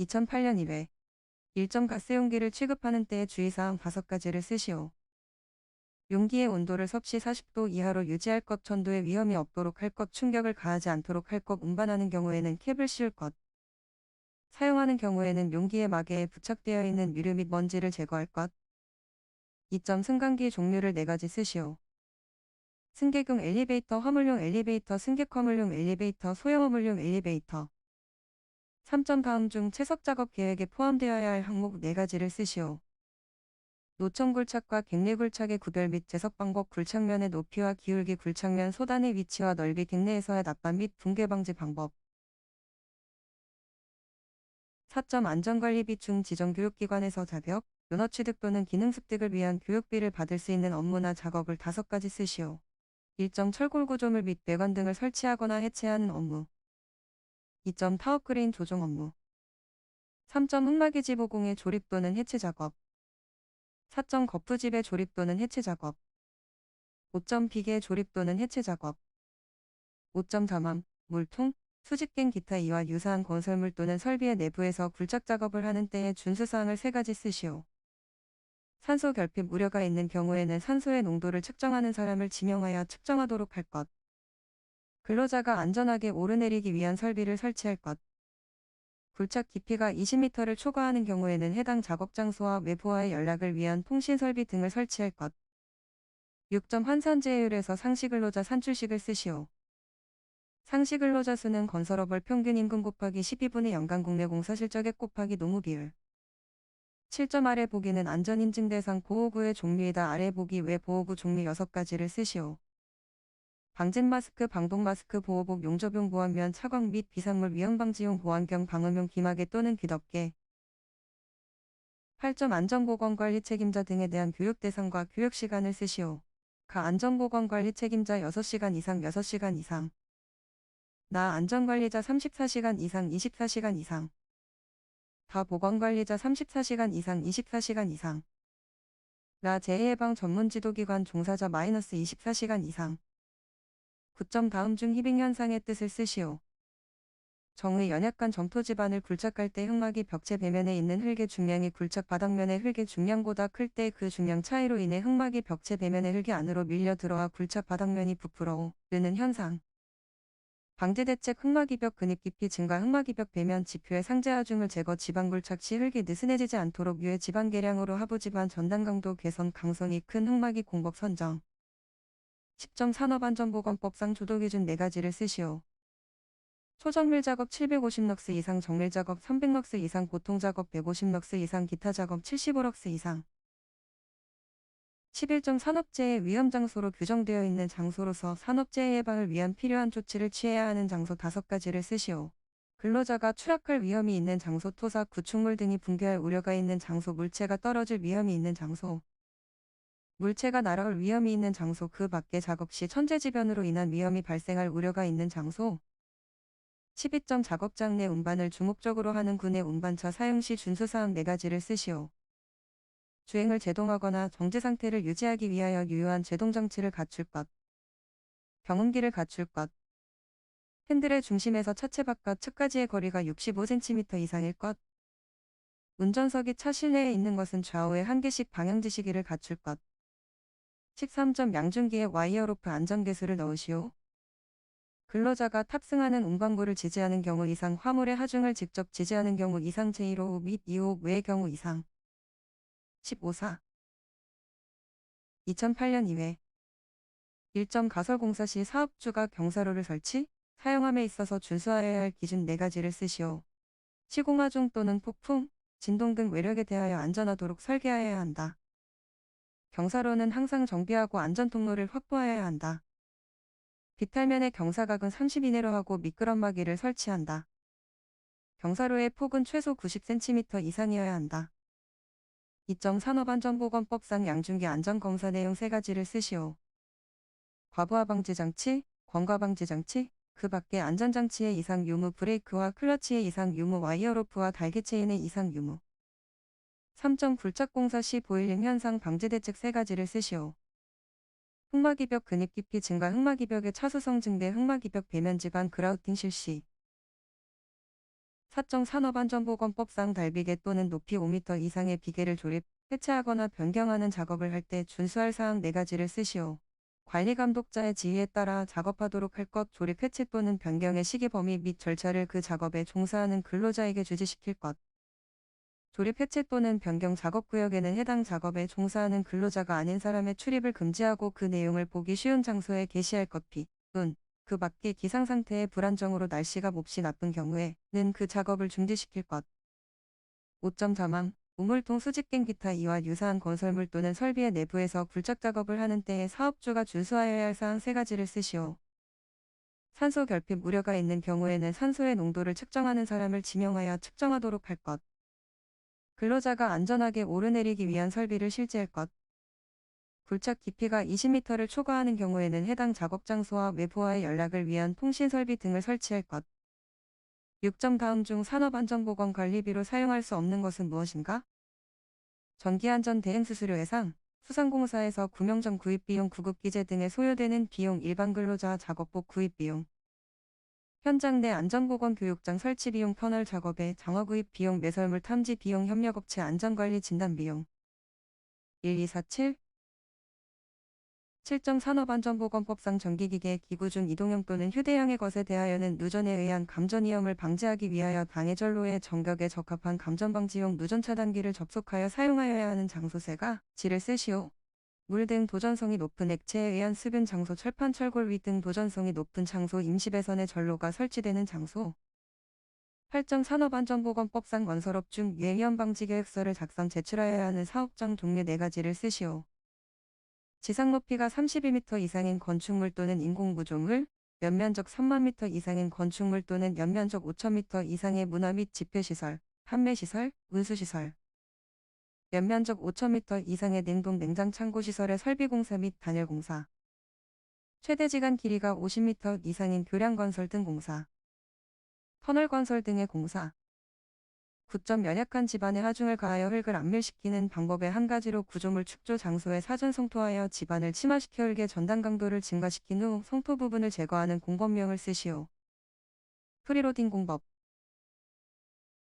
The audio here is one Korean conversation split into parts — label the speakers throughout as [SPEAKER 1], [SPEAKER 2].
[SPEAKER 1] 2008년 1회 일정 가스 용기를 취급하는 때의 주의사항 5가지를 쓰시오. 용기의 온도를 섭씨 40도 이하로 유지할 것, 전도의 위험이 없도록 할 것, 충격을 가하지 않도록 할 것, 운반하는 경우에는 캡을 씌울 것, 사용하는 경우에는 용기의 마개에 부착되어 있는 유류 및 먼지를 제거할 것. 2점 승강기 종류를 4가지 쓰시오. 승객용 엘리베이터, 화물용 엘리베이터, 승객 화물용 엘리베이터, 소형 화물용 엘리베이터. 3점 다음 중 채석 작업 계획에 포함되어야 할 항목 4가지를 쓰시오. 노천 굴착과 객내 굴착의 구별 및 제석 방법, 굴착면의 높이와 기울기, 굴착면 소단의 위치와 넓이, 객내에서의 납반 및 붕괴 방지 방법. 4점 안전관리비 중 지정교육기관에서 자격, 면허 취득 또는 기능 습득을 위한 교육비를 받을 수 있는 업무나 작업을 5가지 쓰시오. 1점 철골 구조물 및 배관 등을 설치하거나 해체하는 업무. 2점 타워 크레인 조종 업무. 3점 흙막이지 보공의 조립 또는 해체 작업. 4점 거푸집의 조립 또는 해체 작업. 5점 비계 조립 또는 해체 작업. 5점 담암, 물통, 수직갱 기타 이와 유사한 건설물 또는 설비의 내부에서 굴착 작업을 하는 때의 준수사항을 3가지 쓰시오. 산소 결핍 우려가 있는 경우에는 산소의 농도를 측정하는 사람을 지명하여 측정하도록 할 것. 근로자가 안전하게 오르내리기 위한 설비를 설치할 것. 굴착 깊이가 20m를 초과하는 경우에는 해당 작업 장소와 외부와의 연락을 위한 통신 설비 등을 설치할 것. 6점 환산제율에서 상시근로자 산출식을 쓰시오. 상시근로자 수는 건설업월 평균 임금 곱하기 12분의 연간 국내 공사 실적액 곱하기 노무 비율. 7점 아래 보기는 안전인증 대상 보호구의 종류이다. 아래 보기 외 보호구 종류 6가지를 쓰시오. 방진 마스크, 방독 마스크, 보호복, 용접용 보안면, 차광 및 비상물 위험 방지용 보안경, 방음용 귀마개 또는 귀덮개. 8점 안전보건관리 책임자 등에 대한 교육 대상과 교육 시간을 쓰시오. 가 안전보건관리 책임자 6시간 이상 6시간 이상. 나 안전관리자 34시간 이상 24시간 이상. 다 보건관리자 34시간 이상 24시간 이상. 나 재해예방 전문지도기관 종사자 -24시간 이상. 9점 다음 중 희빙 현상의 뜻을 쓰시오. 정의 연약한 점토 지반을 굴착할 때 흙막이 벽체 배면에 있는 흙의 중량이 굴착 바닥면의 흙의 중량보다 클 때 그 중량 차이로 인해 흙막이 벽체 배면의 흙이 안으로 밀려 들어와 굴착 바닥면이 부풀어 오르는 현상. 방제대책 흙막이벽 근입 깊이 증가 흙막이벽 배면 지표의 상재하중을 제거 지방 굴착 시 흙이 느슨해지지 않도록 유해 지방 계량으로 하부 지반 전단 강도 개선 강선이 큰 흙막이 공법 선정. 10점 산업안전보건법상 조도기준 4가지를 쓰시오. 초정밀 작업 750럭스 이상, 정밀 작업 300럭스 이상, 보통 작업 150럭스 이상, 기타 작업 75럭스 이상. 11점 산업재해 위험 장소로 규정되어 있는 장소로서 산업재해 예방을 위한 필요한 조치를 취해야 하는 장소 5가지를 쓰시오. 근로자가 추락할 위험이 있는 장소, 토사, 구축물 등이 붕괴할 우려가 있는 장소, 물체가 떨어질 위험이 있는 장소. 물체가 날아올 위험이 있는 장소, 그 밖에 작업 시 천재지변으로 인한 위험이 발생할 우려가 있는 장소. 12점 작업장 내 운반을 주목적으로 하는 군의 운반차 사용 시 준수사항 4가지를 쓰시오. 주행을 제동하거나 정지 상태를 유지하기 위하여 유효한 제동장치를 갖출 것. 경운기를 갖출 것. 핸들의 중심에서 차체 바깥 측까지의 거리가 65cm 이상일 것. 운전석이 차 실내에 있는 것은 좌우에 1개씩 방향지시기를 갖출 것. 13점 양중기에 와이어로프 안전개수를 넣으시오. 근로자가 탑승하는 운반구를 지지하는 경우 이상, 화물의 하중을 직접 지지하는 경우 이상, 제1호 및 2호 외의 경우 이상. 15사 2008년 2회 1점 가설공사 시 사업주가 경사로를 설치, 사용함에 있어서 준수하여야 할 기준 4가지를 쓰시오. 시공하중 또는 폭풍, 진동 등 외력에 대하여 안전하도록 설계하여야 한다. 경사로는 항상 정비하고 안전통로를 확보하여야 한다. 비탈면의 경사각은 30 이내로 하고 미끄럼막이를 설치한다. 경사로의 폭은 최소 90cm 이상이어야 한다. 2점 산업안전보건법상 양중기 안전검사 내용 3가지를 쓰시오. 과부하 방지 장치, 권과 방지 장치, 그 밖의 안전장치의 이상 유무, 브레이크와 클러치의 이상 유무, 와이어로프와 달개체인의 이상 유무. 3점 굴착공사 시 보일링 현상 방지 대책 3가지를 쓰시오. 흙막이벽 근입 깊이 증가 흙막이벽의 차수성 증대 흙막이벽 배면 지반 그라우팅 실시. 사정산업안전보건법상 달비계 또는 높이 5m 이상의 비계를 조립, 해체하거나 변경하는 작업을 할 때 준수할 사항 4가지를 쓰시오. 관리감독자의 지휘에 따라 작업하도록 할 것, 조립 해체 또는 변경의 시기 범위 및 절차를 그 작업에 종사하는 근로자에게 주지시킬 것. 조립 해체 또는 변경 작업구역에는 해당 작업에 종사하는 근로자가 아닌 사람의 출입을 금지하고 그 내용을 보기 쉬운 장소에 게시할 것. 그 밖에 기상상태의 불안정으로 날씨가 몹시 나쁜 경우에는 그 작업을 중지시킬 것. 5.4망 우물통 수직갱 기타 이와 유사한 건설물 또는 설비의 내부에서 굴착 작업을 하는 때에 사업주가 준수하여야 할 사항 3가지를 쓰시오. 산소 결핍 우려가 있는 경우에는 산소의 농도를 측정하는 사람을 지명하여 측정하도록 할 것. 근로자가 안전하게 오르내리기 위한 설비를 실지할 것. 굴착 깊이가 20m를 초과하는 경우에는 해당 작업 장소와 외부와의 연락을 위한 통신 설비 등을 설치할 것. 6점 다음 중 산업안전보건관리비로 사용할 수 없는 것은 무엇인가? 전기안전 대행수수료 예상, 수상공사에서 구명정 구입비용 구급기재 등에 소요되는 비용 일반근로자 작업복 구입비용, 현장 내 안전보건 교육장 설치비용 터널 작업의 장화구입 비용 매설물 탐지 비용 협력업체 안전관리 진단비용 1247 7점 산업안전보건법상 전기기계 기구 중 이동형 또는 휴대형의 것에 대하여는 누전에 의한 감전 위험을 방지하기 위하여 방해전로의 정격에 적합한 감전방지용 누전 차단기를 접속하여 사용하여야 하는 장소세가 지를 쓰시오. 물 등 도전성이 높은 액체에 의한 습윤 장소 철판 철골 위 등 도전성이 높은 장소 임시배선의 전로가 설치되는 장소 8점 산업안전보건법상 건설업 중 유해위험 방지 계획서를 작성 제출하여야 하는 사업장 종류 4가지를 쓰시오. 지상 높이가 32m 이상인 건축물 또는 인공구조물, 연면적 3만 m 이상인 건축물 또는 연면적 5,000m 이상의 문화 및 집회시설, 판매시설, 운수시설, 연면적 5,000m 이상의 냉동 냉장 창고시설의 설비공사 및 단열공사, 최대 지간 길이가 50m 이상인 교량건설 등 공사, 터널건설 등의 공사, 9점 연약한 집안에 하중을 가하여 흙을 안밀시키는 방법의 한 가지로 구조물 축조 장소에 사전 성토하여 집안을 침하시켜 흙의 전단 강도를 증가시킨 후 성토 부분을 제거하는 공법명을 쓰시오. 프리로딩 공법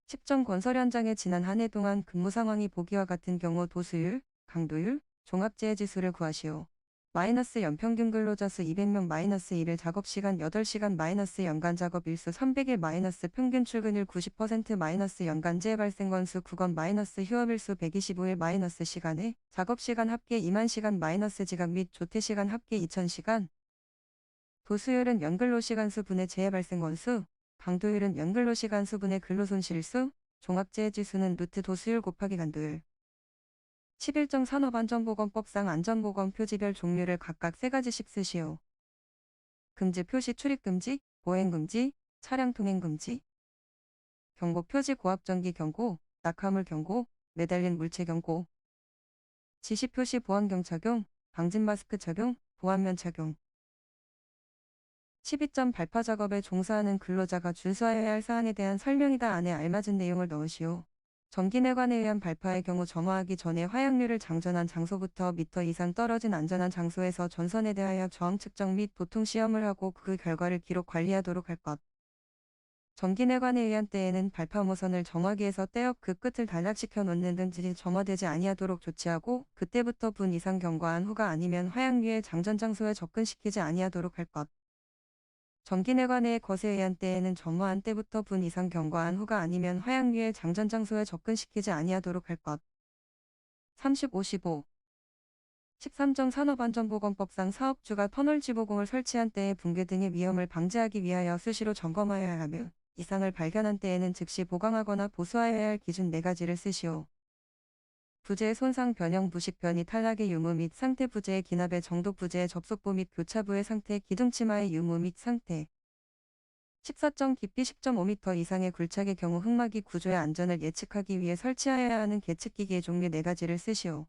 [SPEAKER 1] 10점 건설 현장에 지난 한 해 동안 근무 상황이 보기와 같은 경우 도수율, 강도율, 종합재해 지수를 구하시오. 마이너스 연평균 근로자 수 200명 마이너스 1일 작업시간 8시간 마이너스 연간 작업 일수 300일 마이너스 평균 출근율 90% 마이너스 연간 재해 발생 건수 9건 마이너스 휴업일수 125일 마이너스 시간에 작업시간 합계 2만 시간 마이너스 지각 및 조퇴시간 합계 2000시간 도수율은 연근로시간 수 분의 재해 발생 건수 강도율은 연근로시간 수 분의 근로손실수 종합재해 지수는 루트 도수율 곱하기 간도율 11점 산업안전보건법상 안전보건 표지별 종류를 각각 3가지씩 쓰시오. 금지 표시 출입금지, 보행금지, 차량 통행금지, 경고 표지 고압전기 경고, 낙하물 경고, 매달린 물체 경고, 지시 표시 보안경 착용, 방진 마스크 착용, 보안면 착용. 12점 발파 작업에 종사하는 근로자가 준수하여야 할 사항에 대한 설명이다. 안에 알맞은 내용을 넣으시오. 전기내관에 의한 발파의 경우 점화하기 전에 화약류를 장전한 장소부터 미터 이상 떨어진 안전한 장소에서 전선에 대하여 저항 측정 및 도통 시험을 하고 그 결과를 기록 관리하도록 할 것. 전기내관에 의한 때에는 발파 모선을 점화기에서 떼어 그 끝을 단락시켜 놓는 등 점화되지 아니하도록 조치하고 그때부터 분 이상 경과한 후가 아니면 화약류의 장전 장소에 접근시키지 아니하도록 할 것. 전기내관의 것에 의한 때에는 점화한 때부터 분 이상 경과한 후가 아니면 화약류의 장전 장소에 접근시키지 아니하도록 할 것. 30-55 13점 산업안전보건법상 사업주가 터널 지보공을 설치한 때의 붕괴 등의 위험을 방지하기 위하여 수시로 점검하여야 하며 이상을 발견한 때에는 즉시 보강하거나 보수하여야 할 기준 4가지를 쓰시오. 부재의 손상 변형 부식 변이 탈락의 유무 및 상태 부재의 기납의 정도 부재의 접속부 및 교차부의 상태 기둥 치마의 유무 및 상태 14점 깊이 10.5m 이상의 굴착의 경우 흙막이 구조의 안전을 예측하기 위해 설치하여야 하는 계측기기의 종류 4가지를 쓰시오.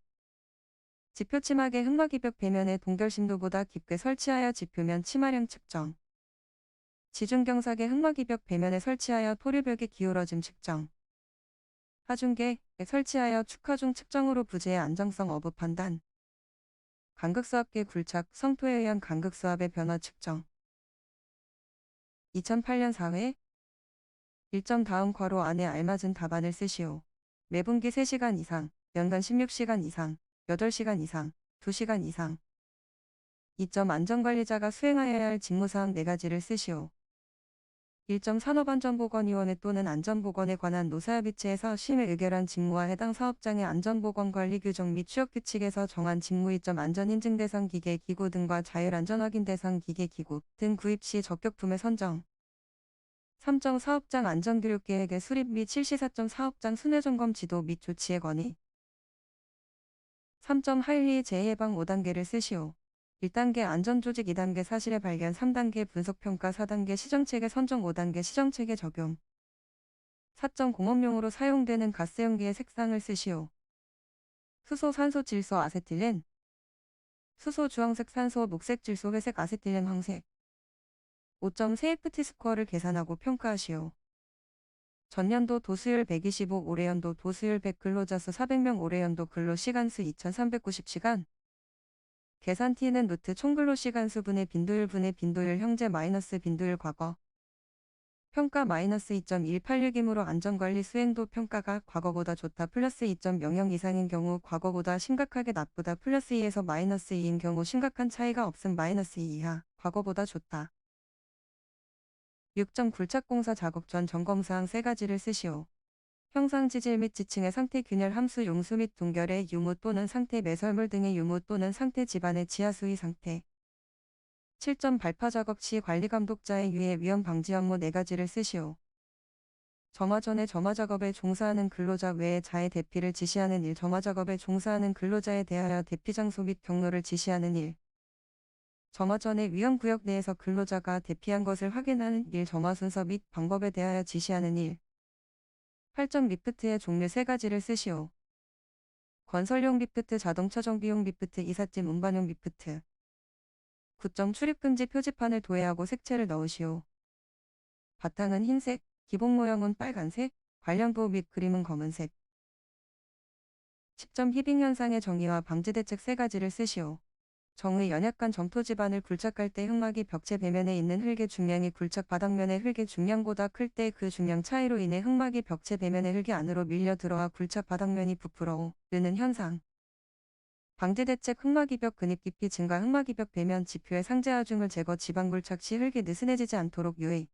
[SPEAKER 1] 지표 치막의 흙막이 벽 배면의 동결 심도보다 깊게 설치하여 지표면 치마량 측정 지중경삭의 흙막이 벽 배면에 설치하여 토류벽의 기울어짐 측정 하중계에 설치하여 축하중 측정으로 부재의 안정성 어부 판단 간극수압계 굴착 성토에 의한 간극수압의 변화 측정 2008년 4회 1점 다음 괄호 안에 알맞은 답안을 쓰시오. 매분기 3시간 이상, 연간 16시간 이상, 8시간 이상, 2시간 이상. 2점 안전관리자가 수행하여야 할 직무사항 4가지를 쓰시오. 1점 산업안전보건위원회 또는 안전보건에 관한 노사협의체에서 심의 의결한 직무와 해당 사업장의 안전보건관리 규정 및 취업규칙에서 정한 직무 2점 안전인증 대상 기계 기구 등과 자율안전확인 대상 기계 기구 등 구입 시 적격품의 선정. 3점 사업장 안전교육계획의 수립 및 실시 4점 사업장 순회점검 지도 및 조치의 건의. 3점 하일리 재해예방 5단계를 쓰시오. 1단계 안전조직 2단계 사실의 발견 3단계 분석평가 4단계 시정체계 선정 5단계 시정체계 적용. 4점 공업용으로 사용되는 가스용기의 색상을 쓰시오. 수소 산소 질소 아세틸렌 수소 주황색 산소 녹색 질소 회색 아세틸렌 황색. 5점 세이프티 스코어를 계산하고 평가하시오. 전년도 도수율 125 올해연도 도수율 100 근로자 수 400명 올해연도 근로시간 수 2390시간 계산 t는 루트 총근로시간 수 분의 빈도율 현재 마이너스 빈도율 과거 평가 마이너스 2.186이므로 안전관리 수행도 평가가 과거보다 좋다 플러스 2.00 이상인 경우 과거보다 심각하게 나쁘다 플러스 2에서 마이너스 2인 경우 심각한 차이가 없음 마이너스 2 이하 과거보다 좋다. 6점 굴착공사 작업 전 점검사항 3가지를 쓰시오. 형상 지질 및 지층의 상태 균열 함수 용수 및 동결의 유무 또는 상태 매설물 등의 유무 또는 상태 집안의 지하수의 상태. 7점 발파 작업 시 관리 감독자의 유해 위험 방지 업무 4가지를 쓰시오. 점화 전에 점화 작업에 종사하는 근로자 외에 자해 대피를 지시하는 일 점화 작업에 종사하는 근로자에 대하여 대피 장소 및 경로를 지시하는 일 점화 전에 위험구역 내에서 근로자가 대피한 것을 확인하는 일 점화 순서 및 방법에 대하여 지시하는 일 8점 리프트의 종류 3가지를 쓰시오. 건설용 리프트 자동차 정비용 리프트 이삿짐 운반용 리프트 9점 출입금지 표지판을 도배하고 색채를 넣으시오. 바탕은 흰색, 기본 모형은 빨간색, 관련부 및 그림은 검은색. 10점 히빙 현상의 정의와 방지 대책 3가지를 쓰시오. 정의 연약한 점토 지반을 굴착할 때 흙막이 벽체 배면에 있는 흙의 중량이 굴착 바닥면의 흙의 중량보다 클 때 그 중량 차이로 인해 흙막이 벽체 배면의 흙이 안으로 밀려 들어와 굴착 바닥면이 부풀어 오르는 현상. 방지 대책 흙막이벽 근입 깊이 증가 흙막이벽 배면 지표의 상재하중을 제거 지반 굴착 시 흙이 느슨해지지 않도록 유의.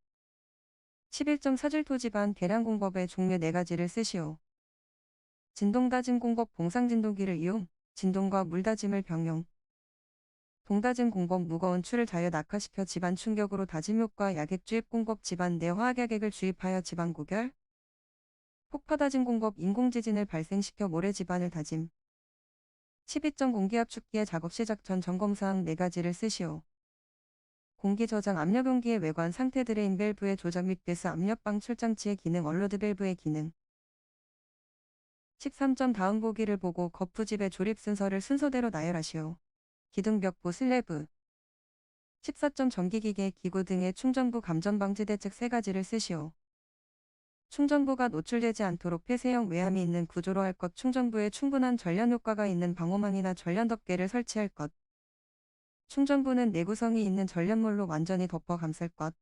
[SPEAKER 1] 11점 사질토 지반 계량 공법의 종류 4가지를 쓰시오. 진동 다짐 공법 봉상 진동기를 이용 진동과 물 다짐을 병용. 동다짐 공법 무거운 추를 자유 낙하시켜 집안 충격으로 다짐 효과 약액 주입 공법 집안 내 화학약액을 주입하여 집안 고결 폭파 다짐 공법 인공지진을 발생시켜 모래 집안을 다짐 12점 공기압 축기의 작업 시작 전 점검사항 4가지를 쓰시오. 공기 저장 압력 용기의 외관 상태 드레인 밸브의 조작 및 배스 압력 방출 장치의 기능 얼로드 밸브의 기능 13점 다음 보기를 보고 거푸집의 조립 순서를 순서대로 나열하시오. 기둥벽보 슬래브 14점 전기기계 기구 등의 충전부 감전 방지 대책 3가지를 쓰시오. 충전부가 노출되지 않도록 폐쇄형 외함이 있는 구조로 할 것 충전부에 충분한 전련 효과가 있는 방호망이나 전련 덮개를 설치할 것 충전부는 내구성이 있는 전련물로 완전히 덮어 감쌀 것